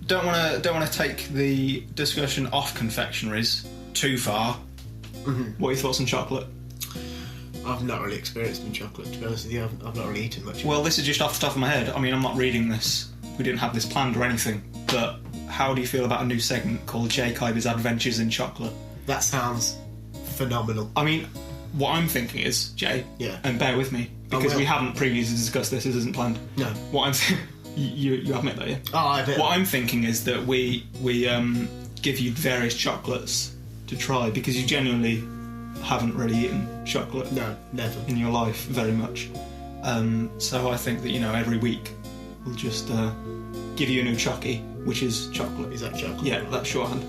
Don't want to take the discussion off confectionaries too far. What are your thoughts on chocolate? I've not really experienced in chocolate, to be honest with you. I've not really eaten much. Well, this is just off the top of my head. I mean, I'm not reading this. We didn't have this planned or anything. But how do you feel about a new segment called J. Khyber's Adventures in Chocolate? That sounds phenomenal. I mean, what I'm thinking is, Jay, and bear with me, because we haven't previously discussed this isn't planned. No. What I'm you admit that, yeah? Oh, I admit. What I'm thinking is that we give you various chocolates to try, because you genuinely haven't really eaten chocolate. No, never. In your life, very much. So I think that, every week we'll just give you a new chocky, which is chocolate. Is that chocolate? Yeah, that's shorthand.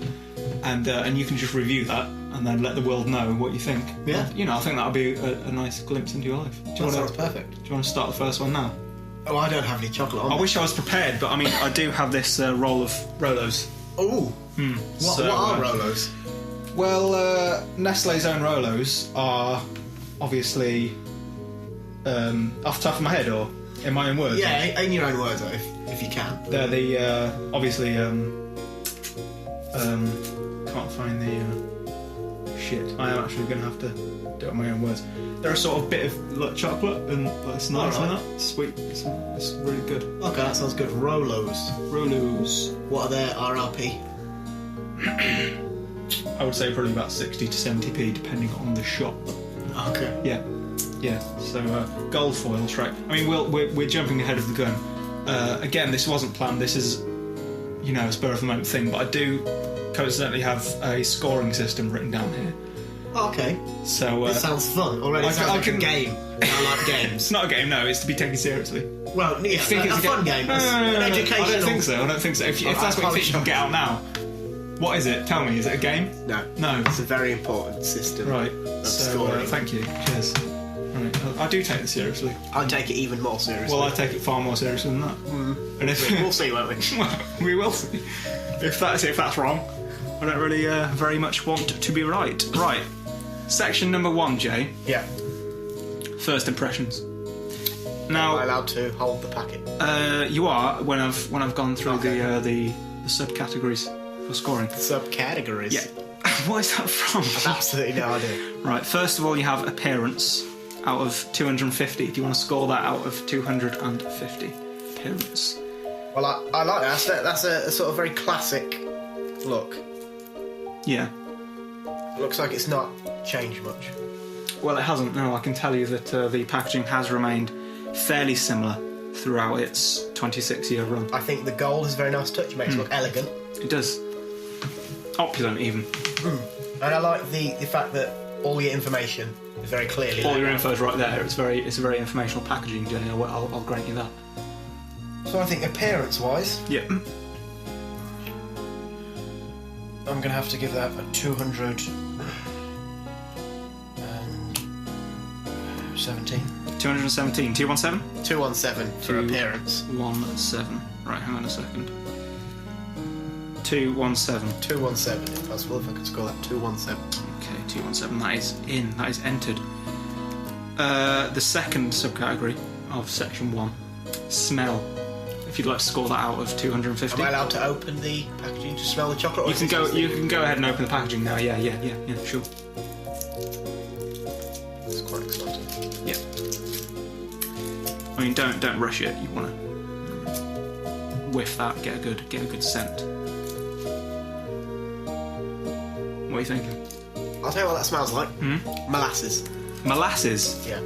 And you can just review that and then let the world know what you think. Yeah. And, I think that'll be a nice glimpse into your life. That sounds perfect. Do you want to start the first one now? Oh, I don't have any chocolate on. I wish I was prepared, but I mean, I do have this roll of Rolos. Oh. What are Rolos? Well, Nestle's own Rolos are obviously off the top of my head, or in my own words. Yeah, in your own words, if you can. They're the obviously can't find the shit. I am actually going to have to do it in my own words. They're a sort of bit of chocolate and it's nice and that. It's sweet. It's really good. Okay, that sounds good. Rolos. What are their RRP? I would say probably about 60 to 70p, depending on the shop. Okay. Yeah. So gold foil track. I mean, we're jumping ahead of the gun. Again, this wasn't planned. This is, a spur of the moment thing. But I do coincidentally have a scoring system written down here. Okay. So this sounds fun. Already sounds like a game. I like games. It's not a game. No, it's to be taken seriously. Well, yeah, a fun game. An educational. I don't think so. If that's what you think, you can get out now. What is it? Tell me. Is it a game? No. It's a very important system. Right. So thank you. Cheers. Right. I do take it seriously. I take it even more seriously. Well, I take it far more seriously than that. And if we'll see, won't we? Well, we will see. If that's wrong, I don't really very much want to be right. Right. Section number 1, Jay. Yeah. First impressions. Now, am I allowed to hold the packet? You are when I've gone through the subcategories for scoring. Subcategories. Yeah. What is that from? I've absolutely no idea. Right. First of all, you have appearance out of 250. Do you want to score that out of 250? Appearance. Well, I like that. That's a sort of very classic look. Yeah. It looks like it's not changed much. Well, it hasn't. No, I can tell you that the packaging has remained fairly similar throughout its 26-year run. I think the gold is a very nice touch. It makes it look elegant. It does. Opulent, even. And I like the fact that all your information is very clearly. All your info is right there. It's a very informational packaging, Jenny. I'll grant you that. So I think appearance-wise, yeah, I'm going to have to give that a 217. 217. 217? 217 for appearance. 217. Right, hang on a second. 217. 217, if possible, if I could score that. 217. Okay, 217. That is in. That is entered. The second subcategory of section 1, smell. If you'd like to score that out of 250. Am I allowed to open the packaging to smell the chocolate? Or you can go ahead and open the packaging now. Yeah, sure. It's quite exciting. Yeah. I mean, don't rush it. You want to whiff that, get a good scent. What are you thinking? I'll tell you what that smells like. Molasses. Molasses? Yeah.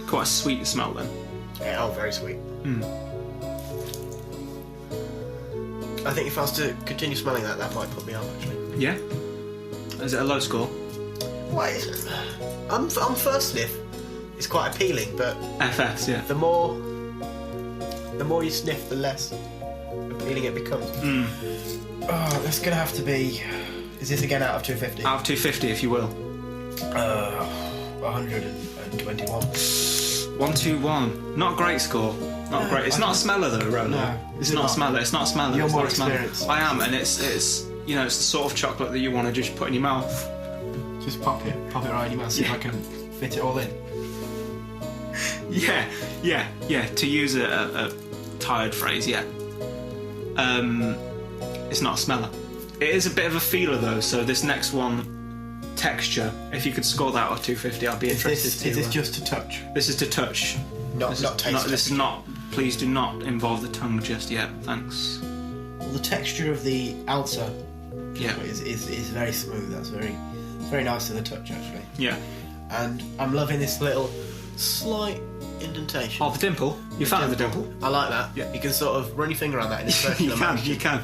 Quite a sweet smell then. Yeah, very sweet. I think if I was to continue smelling that might put me off, actually. Yeah? Is it a low score? Wait, on first sniff, it's quite appealing, but... FS, yeah. The more you sniff, the less appealing it becomes. Oh, that's going to have to be... Is this again out of 250? Out of 250, if you will. 121. 121. Not a great score. Not great. It's not a smeller though, Rolo. No, it's not a smeller. It's not a smeller. You're it's more not a experienced. I am, and it's it's the sort of chocolate that you want to just put in your mouth. Just pop it right in your mouth. See if I can fit it all in. Yeah. To use a tired phrase, yeah. It's not a smeller. It is a bit of a feeler though, so this next one, texture, if you could score that out of 250, I'd be interested Is this just to touch? This is to touch. Not taste. This is not. Please do not involve the tongue just yet. Thanks. Well, the texture of the outer is very smooth. That's very nice to the touch, actually. Yeah. And I'm loving this little slight indentation. Oh, the dimple. You found the dimple. I like that. Yeah. You can sort of run your finger around that in a circular motion. You can.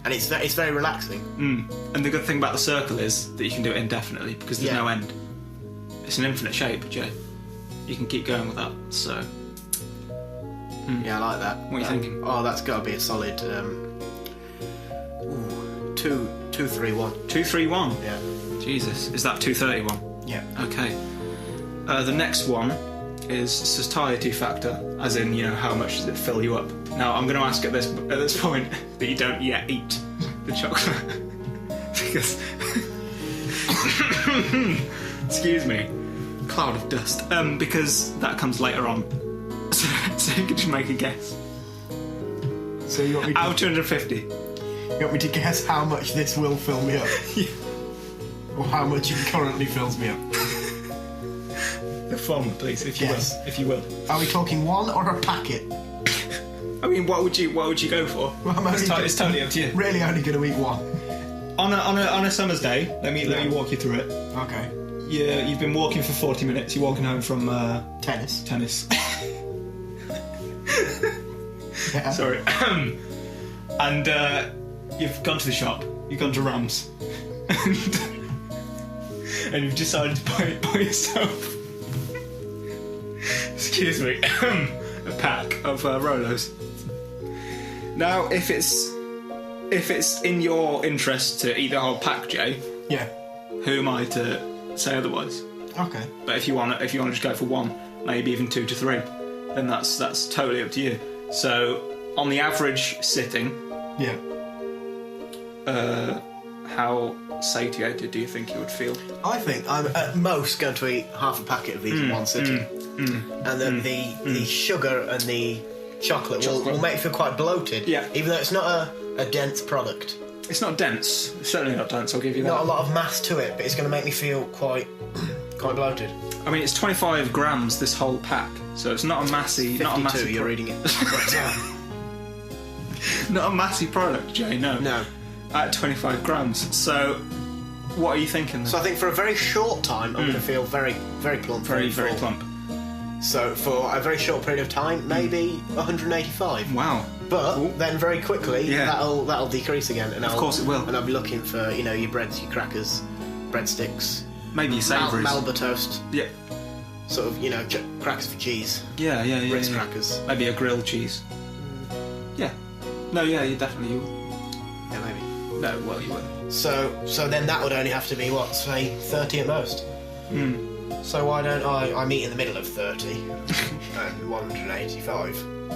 And it's very relaxing. And the good thing about the circle is that you can do it indefinitely because there's no end. It's an infinite shape, Jay. You can keep going with that. So. Yeah, I like that. What are you thinking? Oh, that's got to be a solid 231. 231. Yeah. Jesus, is that 231? Yeah. Okay. The next one is satiety factor, as in, how much does it fill you up? Now, I'm going to ask at this point that you don't yet eat the chocolate because excuse me, cloud of dust. Because that comes later on, so you can just make a guess. So you want me to, out of 250. You want me to guess how much this will fill me up? Yeah. Or how much it currently fills me up? The fun, please, if you will. Are we talking one or a packet? I mean, what would you go for? Well, It's totally up to you. Really, only going to eat one. On a summer's day, let me walk you through it. Okay. Yeah, you've been walking for 40 minutes. You're walking home from tennis. Yeah. Sorry. And you've gone to the shop. You've gone to Rams, and you've decided to buy yourself. Excuse me. A pack of Rolos. Now, if it's in your interest to eat the whole pack, Jay, yeah, who am I to say otherwise? Okay. But if you want to just go for one, maybe even 2 to 3, then that's totally up to you. So, on the average sitting, yeah, how satiated do you think you would feel? I think I'm at most going to eat half a packet of these in one sitting. And then the sugar and the chocolate will make me feel quite bloated. Yeah. Even though it's not a dense product. It's not dense. It's certainly not dense, I'll give you that. Not a lot of mass to it, but it's going to make me feel quite bloated. I mean, it's 25 grams, this whole pack, so it's not a massy... 52, not a massive you're reading it. Not a massy product, Jay, no. No. At 25 grams. So, what are you thinking then? So I think for a very short time, I'm going to feel very, very plump. Very plump. So for a very short period of time, maybe 185. Wow. But then very quickly, that'll decrease again, and of course it will. And I'll be looking for your breads, your crackers, breadsticks, maybe your savouries. Melba toast. Yeah. Sort of crackers for cheese. Yeah. Ritz crackers. Maybe a grilled cheese. Yeah. No, yeah, you definitely will. Yeah, maybe. No, well, you will. So then that would only have to be what, say 30 at most. So why don't I meet in the middle of 30 and 185?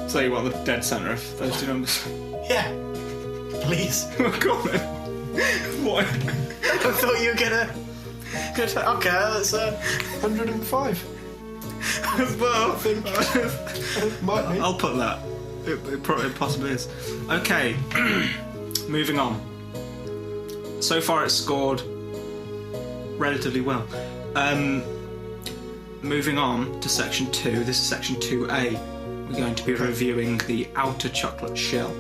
So you want the dead centre of those two numbers? Yeah. Please. Go on then. What? I thought you were gonna say, okay, that's 105. Well, I think might be. I'll put that. It possibly is. Okay. Moving on. So far it's scored relatively well. Moving on to section 2. This is section 2A. We're going to be reviewing the outer chocolate shell.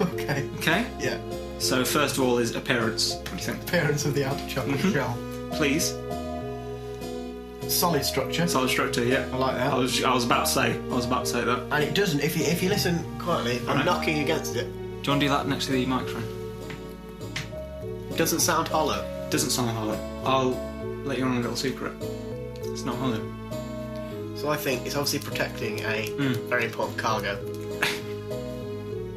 Okay. Okay? Yeah. So first of all is appearance. What do you think? Appearance of the outer chocolate shell. Please. Solid structure. Solid structure, yeah. I like that. I was about to say that. And it doesn't. If you listen quietly, I'm knocking against it. Do you want to do that next to the microphone? It doesn't sound hollow. Doesn't sound hollow. I'll let you on a little secret. It's not hollow. So I think it's obviously protecting a very important cargo.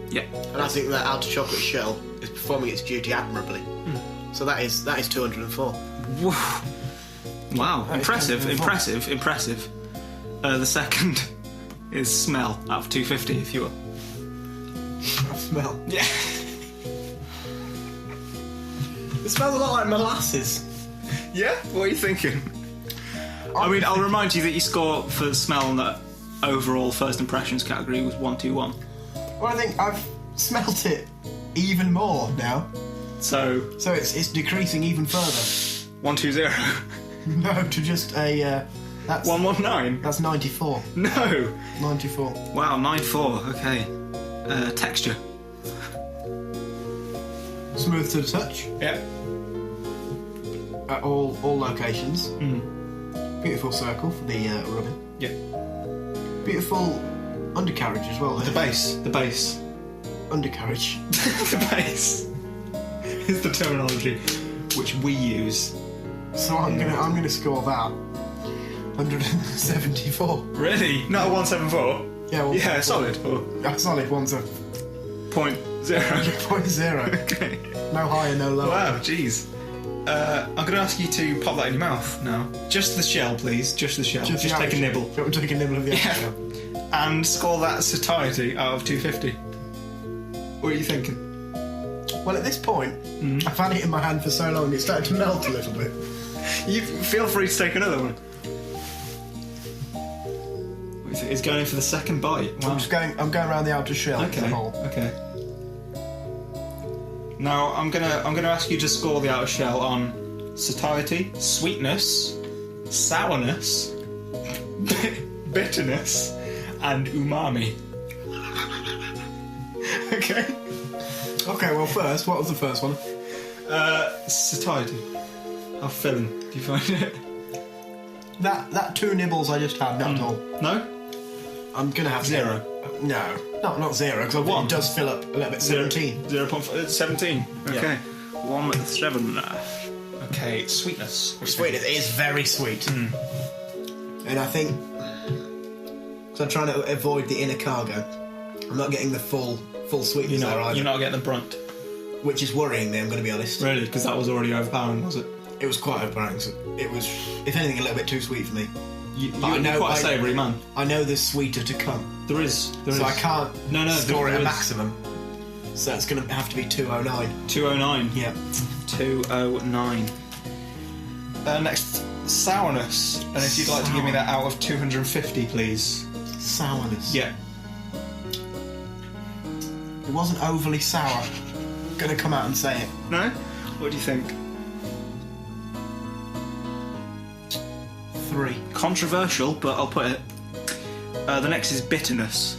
Yeah. And I think that outer chocolate shell is performing its duty admirably. So that is 204. Wow. Impressive. The second is smell out of 250, if you will. Smell? Yeah. It smells a lot like molasses. Yeah? What are you thinking? I mean, I'll remind you that your score for smell in that overall first impressions category was 121. Well, I think smelt it even more now. So it's decreasing even further. 120. No, to just a... that's 119. That's 94. No. 94. Wow, 94. Okay. Texture. Smooth to the touch. Yeah. At all locations. Mm. Beautiful circle for the rubbing. Yeah. Beautiful undercarriage as well. The base. Undercarriage. The base is the terminology which we use. So I'm gonna score that 174. Really? Not a 174? Yeah. Well, Yeah, solid. Solid. One's a 0.0. 0.0. Okay. No higher, no lower. Wow, jeez. I'm going to ask you to pop that in your mouth now. Just the shell, please. Just the shell. Just take a nibble. Do you want to take a nibble of the shell? And score that satiety out of 250. What are you thinking? Well, at this point, I've had it in my hand for so long, it's starting to melt a little bit. You feel free to take another one. It's going in for the second bite. Wow. I'm going around the outer shell. Okay. The hole. Okay. Now I'm gonna ask you to score the outer shell on satiety, sweetness, sourness, bitterness, and umami. Okay. Okay. Well, first, what was the first one? Satiety. How filling do you find it? That 2 nibbles I just had, not at all. No. I'm gonna have 0. No, not 0, because it does fill up a little bit. 17. 0.5. 17. Okay. Yeah. 17. Okay. Sweetness. Sweetness is very sweet, and I think because I'm trying to avoid the inner cargo, I'm not getting the full sweetness there either. You're not getting the brunt. Which is worrying me. I'm going to be honest. Really, because that was already overpowering, was it? It was quite overpowering. So it was, if anything, a little bit too sweet for me. You're quite a savoury man. I know there's sweeter to come. There is. So I can't score it a maximum. So it's going to have to be 209. 209. Yeah. 209. Next, sourness. And if you'd like to give me that out of 250, please. Sourness. Yeah. It wasn't overly sour. I'm going to come out and say it. No? What do you think? 3. Controversial, but I'll put it. The next is bitterness.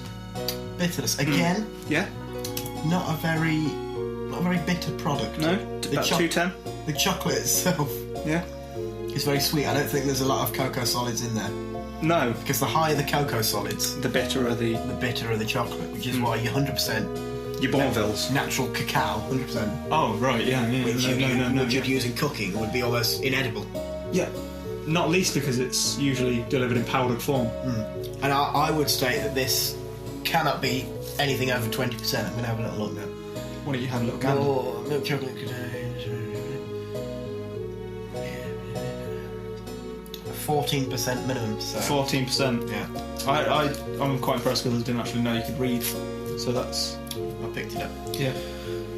Bitterness. Again, Yeah? not a very bitter product. No? About 210? The chocolate itself Yeah? is very sweet. I don't think there's a lot of cocoa solids in there. No. Because the higher the cocoa solids, The bitterer the bitterer the chocolate, which is why you 100% your Bourneville's. natural cacao, 100%. Oh, right, yeah. Which you'd use in cooking would be almost inedible. Yeah. Not least because it's usually delivered in powdered form. And I would state that this cannot be anything over 20%. I'm going to have a little look now. Why don't you have a little gander? Oh, milk chocolate contains 14% minimum. So 14%. yeah, I'm quite impressed because I didn't actually know you could read. So that's... I picked it up. Yeah.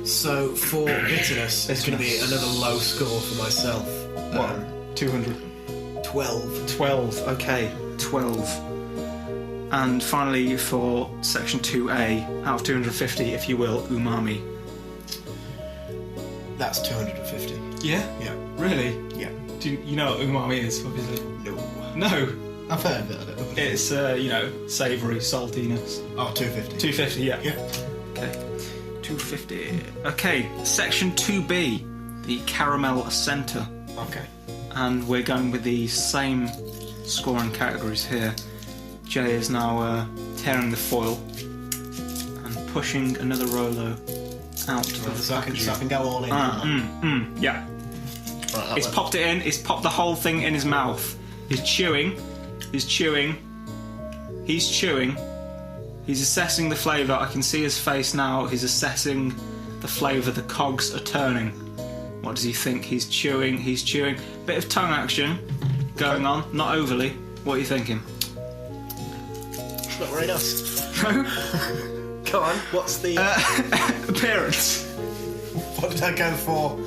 So for bitterness, it's going to be another low score for myself. What? 200? 12. 12. Okay. 12. And finally for section 2A, out of 250, if you will, umami. That's 250. Yeah? Yeah. Really? Yeah. Do you know what umami is, obviously? No. No. I've heard of it. I don't know. It's, savoury saltiness. Oh, 250. 250, yeah. Yeah. Okay. 250. Okay, section 2B, the caramel centre. Okay. And we're going with the same scoring categories here. Jay is now tearing the foil and pushing another Rolo out of the So I packaging. can go all in. Yeah. Right, He's popped it in. He's popped the whole thing in his mouth. He's chewing. He's chewing. He's chewing. He's assessing the flavour. I can see his face now. He's assessing the flavour. The cogs are turning. What does he think? He's chewing. He's chewing. Bit of tongue action going on. Not overly. What are you thinking? Not very nice. No? Go on. What's the Appearance. What did I go for?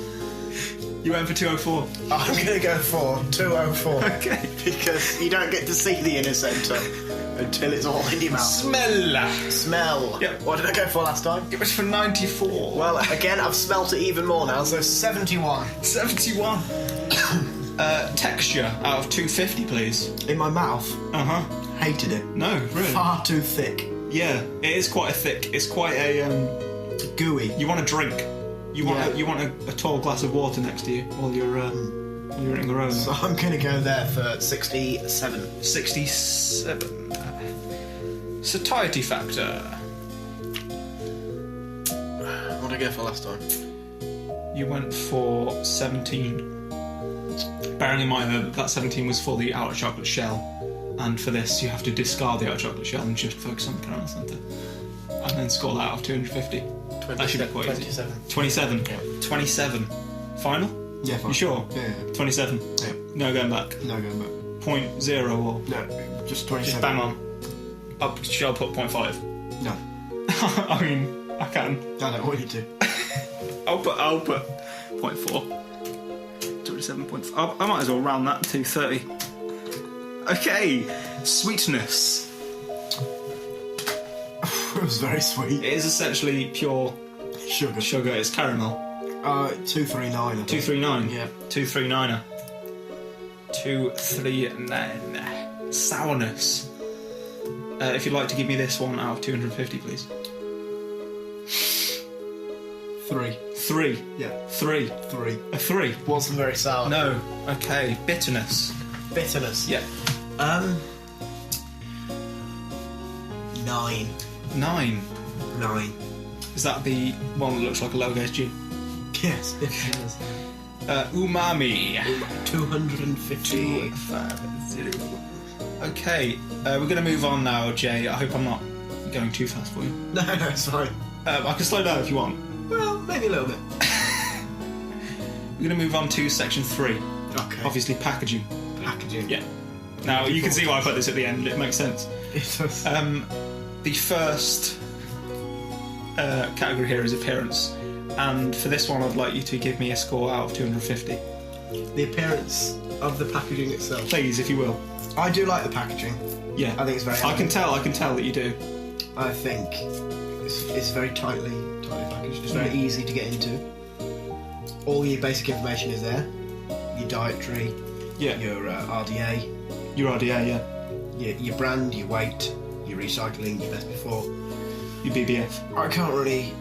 You went for 204. I'm going to go for 204. Okay. Because you don't get to see the inner centre. until it's all in your mouth. Smell. Yep. What did I go for last time? It was for 94. Well, again, I've smelt it even more now, so 71. 71. Texture out of 250, please. In my mouth. Uh-huh. Hated it. No, really. Far too thick. Yeah, it is quite a thick. It's quite a gooey. You want a drink. You want a tall glass of water next to you while you're eating a Rolo. So I'm gonna go there for 67. 67. Satiety factor. What did I go for last time? You went for 17. Bearing in mind that 17 was for the outer chocolate shell, and for this you have to discard the outer chocolate shell and just focus on the caramel centre. And then score that out of 250. That should be quite 27. easy. 27. Yeah. 27. Final? Yeah, fine. You sure? Yeah. 27. Yeah. No going back. No going back. 0.0 or No, just 27. just bang on. Shall I put 0.5? No. I mean, I can. I don't want you to. I'll put 0.4. 27.5. I might as well round that to 30. Okay, sweetness. It was very sweet. It is essentially pure Sugar. It's caramel. 239. 239. Yeah. 239er. 239. Sourness. If you'd like to give me this one out of 250, please. 3. 3. Yeah. 3. 3. A 3. Wasn't very sour. No. Okay. Bitterness. Bitterness. Yeah. 9. 9. 9. Is that the one that looks like a lowercase g? Yes, it is. Umami. 250. 250. Okay, we're going to move on now, Jay. I hope I'm not going too fast for you. No, it's fine. I can slow down if you want. Well, maybe a little bit. We're going to move on to section 3. Okay. Obviously, packaging. Packaging. Yeah. Now, you can see why I put this at the end. It makes sense. It does. The first category here is appearance. And for this one, I'd like you to give me a score out of 250. The appearance of the packaging itself. Please, if you will. I do like the packaging. Yeah. I think it's very I can tell that you do. I think it's very tightly packaged. It's very easy to get into. All your basic information is there. Your dietary, Yeah. your RDA, Your RDA, yeah. your brand, your weight, your recycling, your best before. Your BBF. I can't really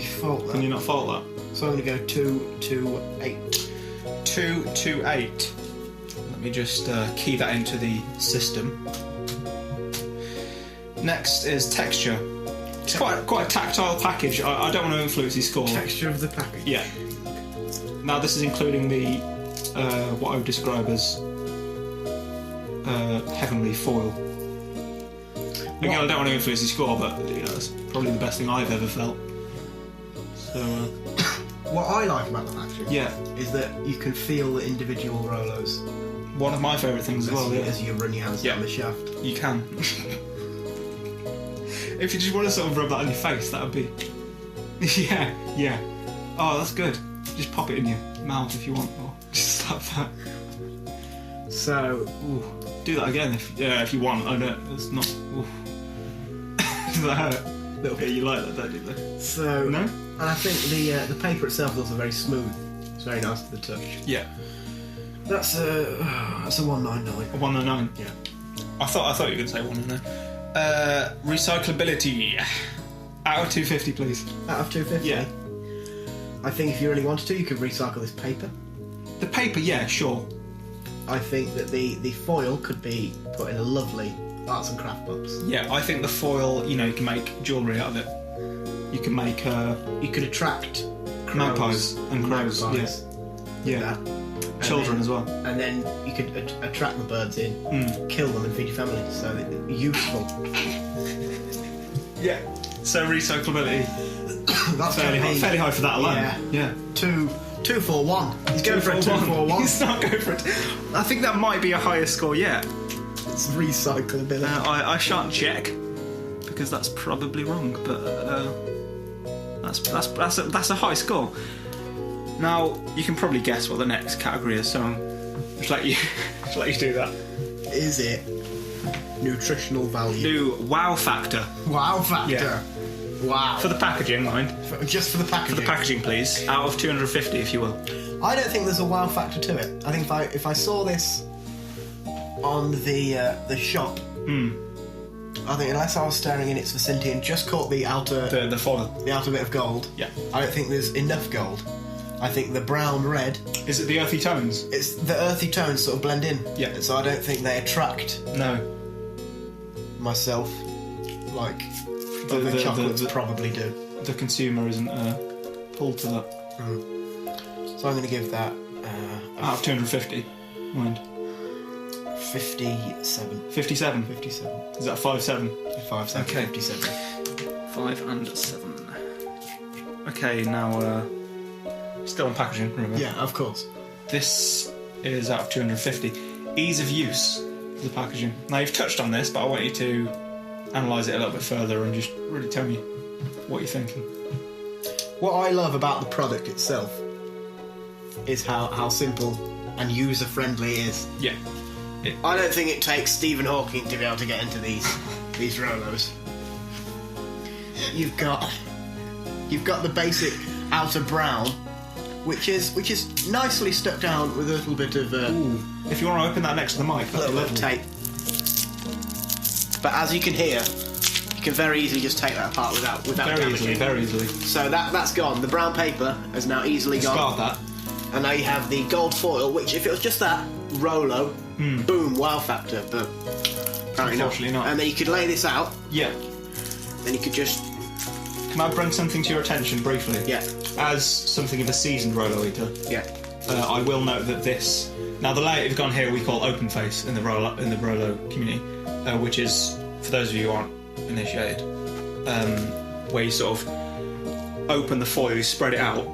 fault that. Can you not fault that? So I'm going to go 228. 228. Let me just key that into the system. Next is texture. It's quite a tactile package. I don't want to influence the score. Texture of the package. Yeah. Now this is including the what I would describe as heavenly foil. Again, I don't want to influence the score, but you know, it's probably the best thing I've ever felt. So What I like about the packaging yeah, is that you can feel the individual Rolos one of my favourite things as well. Yeah, as you run your hands down the shaft. you can. If you just want to sort of rub that on your face, that would be yeah. Oh, that's good. Just pop it in your mouth if you want, or just slap that. So, Ooh. Do that again if you want. I know it's not. Ooh. Does that hurt? a little bit. Yeah, you like that, don't you? Though? So, No? and I think the paper itself is also very smooth. It's very nice to the touch. Yeah. That's a 199. A 199. Yeah. I thought you were going to say 199. Recyclability. Out of 250, please. Out of 250. Yeah. I think if you really wanted to, you could recycle this paper. The paper, yeah, sure. I think that the foil could be put in a lovely arts and craft box. Yeah, I think the foil, you know, you can make jewellery out of it. You can make You could attract magpies and crows. magpies Yeah. that. Children as well. And then you could attract the birds in, kill them and feed your family. So useful. Yeah. So recyclability. That's fairly high for that alone. Yeah. 241. He's going for a 241. He's not going for it. I think that might be a higher score yet. It's recyclability. I shan't check because that's probably wrong, but that's a high score. Now you can probably guess what the next category is, so just let you do that. Is it nutritional value. New wow factor. Wow factor. Yeah. Wow. For the packaging, mind. Just for the packaging. For the packaging, please. Out of 250, if you will. I don't think there's a wow factor to it. I think if I saw this on the shop, I think unless I was staring in its vicinity and just caught the outer The foil. the outer bit of gold, Yeah. I don't think there's enough gold. I think the brown red, Is it the earthy tones? it's the earthy tones sort of blend in. Yeah. So I don't think they attract No. myself like The- other the- chocolates the- probably do. The consumer isn't pulled to that. So I'm going to give that Out of 250, mind. 57. 57. 57. Is that 5-7? 5, 7, Okay. 57. 5 and 7. Okay, now still on packaging, remember? Yeah, of course. This is out of 250. Ease of use of the packaging. Now you've touched on this, but I want you to analyse it a little bit further and just really tell me what you're thinking. What I love about the product itself is how simple and user-friendly it is. Yeah. I don't think it takes Stephen Hawking to be able to get into these Rolos. You've got the basic outer brown, which is nicely stuck down with a little bit of Ooh. If you want to open that next to the mic, a little bit of tape. But as you can hear, you can very easily just take that apart without Very easily, damaging. very easily. So that's gone. The brown paper has now easily gone. Discard that. And now you have the gold foil, which if it was just that Rolo, boom, wow factor, but apparently Unfortunately not. And then you could lay this out, Yeah. then you could just, Can I bring something to your attention briefly? yeah, As something of a seasoned Rolo eater, yeah. I will note that this. Now the layout you've gone here we call open face in the Rolo community, which is, for those of you who aren't initiated, where you sort of open the foil, you spread it out.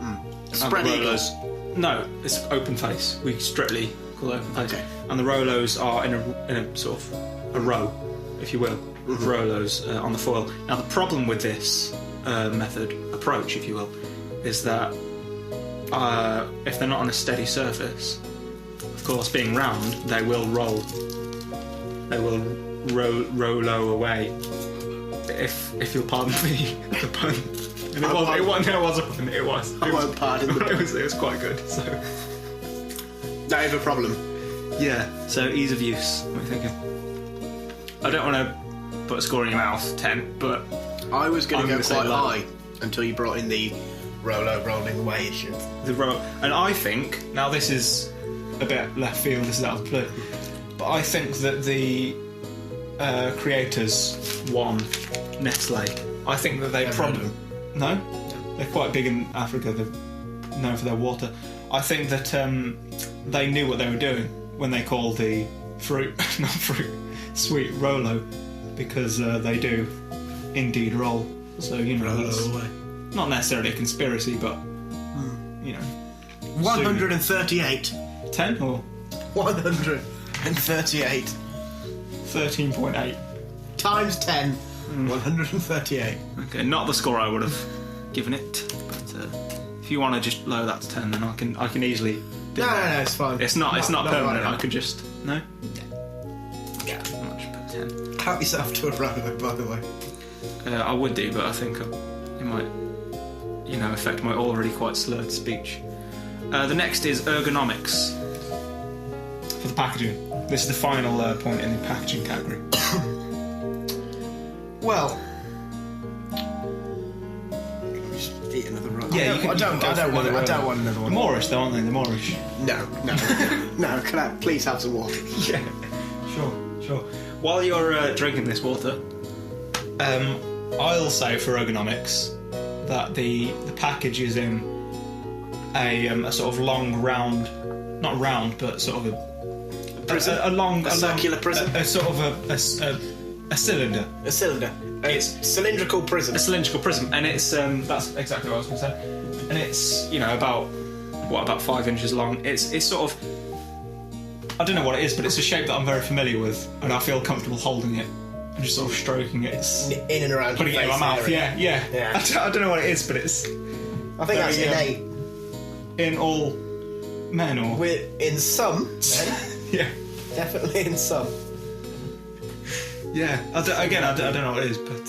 Spread and the eagle. Rolos, no, it's open face. We strictly call it open face. Okay. And the Rolos are in a sort of a row, if you will, of Rolos on the foil. Now the problem with this approach, if you will, is that if they're not on a steady surface, of course, being round, they will roll. They will rolo away. If you'll pardon me, the pun. And it was a pun. It was. I won't pardon the pun. It was quite good. So Don't have a problem. yeah. So ease of use. What are you thinking? I don't want to put a score in your mouth, 10, but I was going I'm to go gonna say quite that. high until you brought in the Rolo rolling away issue. and I think now this is a bit left field. This is out of the blue, but I think that the creators won Nestle. I think that they probably no, they're quite big in Africa. They're known for their water. I think that they knew what they were doing when they called the sweet Rolo, because they do indeed roll. So you know, it's away. not necessarily a conspiracy, but you know, 138. 10 or 138 13.8. times 10. 138. Okay, not the score I would have given it, but if you want to just lower that to 10, then I can easily do No, that. no, it's fine. It's not permanent. right now. I could just no. Yeah. I'll just put 10. Help yourself to a Rolo, by the way. I would do, but I think it might, affect my already quite slurred speech. The next is ergonomics for the packaging. This is the final point in the packaging category. Well, just eat another Rolo. Yeah, I don't want another The one. Moorish, though, aren't they? The Moorish. No. No, can I please have some water? Yeah, sure. While you're drinking this water, I'll say for ergonomics that the package is in a sort of long round, not round, but sort of a circular prism? a sort of a cylinder. A cylinder. It's cylindrical prism. A cylindrical prism, and it's that's exactly what I was going to say. And it's about 5 inches long. It's sort of, I don't know what it is, but it's a shape that I'm very familiar with, and I feel comfortable holding it and just sort of stroking it. It's In and around putting your it in my face mouth. area. Yeah. I don't know what it is, but it's I think that's Very, innate. in all men or We're in some, men. yeah. Definitely in some. Yeah. I don't know what it is, but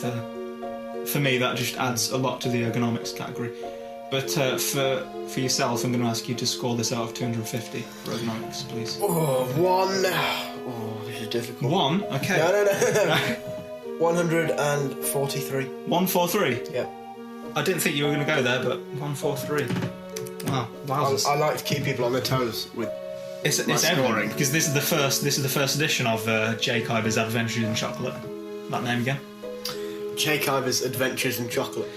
for me that just adds a lot to the ergonomics category. But for yourself, I'm going to ask you to score this out of 250 for ergonomics, please. Oh, 1. Oh, this is difficult. 1? Okay. No. 143. 143? Yep. I didn't think you were going to go there, but 143. Wow, wowzers. I like to keep people on their toes with It's everything, because this is the first edition of J. Khyber's Adventures in Chocolate. That name again. J. Khyber's Adventures in Chocolate.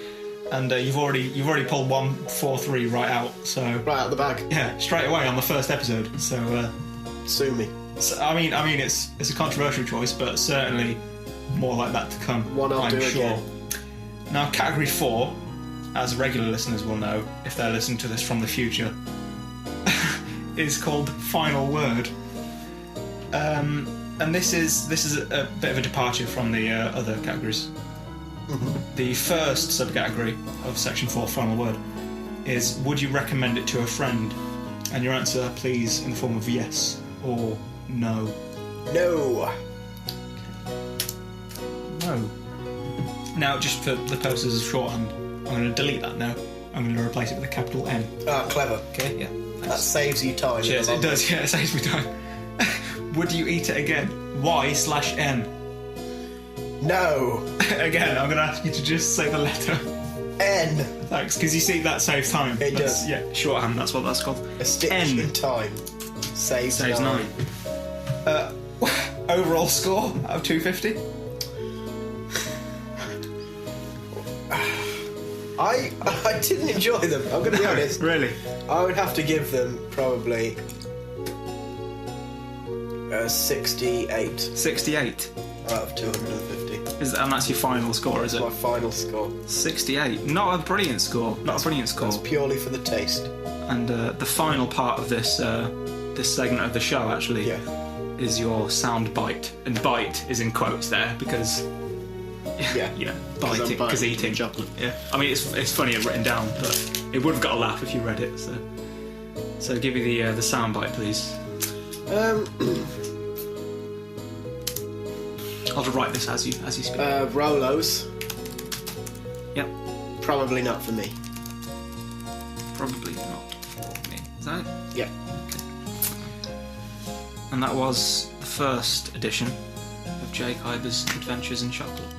And you've already pulled 143 right out. So right out the bag. Yeah, straight away on the first episode. So sue me. So, I mean, it's a controversial choice, but certainly more like that to come. One I'll do sure. again. Now, category 4, as regular listeners will know if they're listening to this from the future, is called Final Word. And this is a bit of a departure from the other categories. The first subcategory of section 4, Final Word, is would you recommend it to a friend? And your answer, please, in the form of yes or no. No. No. Now, just for the purposes of shorthand, I'm going to delete that now. I'm going to replace it with a capital N. Ah, clever. Okay, yeah. That saves you time. Cheers, it does, yeah, it saves me time. Would you eat it again? Y/N. No. Again, I'm going to ask you to just say the letter N. Thanks, because you see that saves time. It does. Yeah, shorthand, that's what that's called. A stitch N. in time. Saves 9. Overall score out of 250? I didn't enjoy them, I'm going to be honest. Really? I would have to give them probably 68 68. out of 250. And that's your final score, is it? That's my final score. 68. Not a brilliant score. Not a brilliant score. That's purely for the taste. And the final part of this this segment of the show actually is your sound bite, and bite is in quotes there because biting because eating chocolate. Yeah, I mean it's funny written down, but it would have got a laugh if you read it. So give me the sound bite, please. I'll just write this as you speak. Rolos. Yep. Probably not for me. Probably not for me. Is that it? Yeah. Okay. And that was the first edition of J. Khyber's Adventures in Chocolate.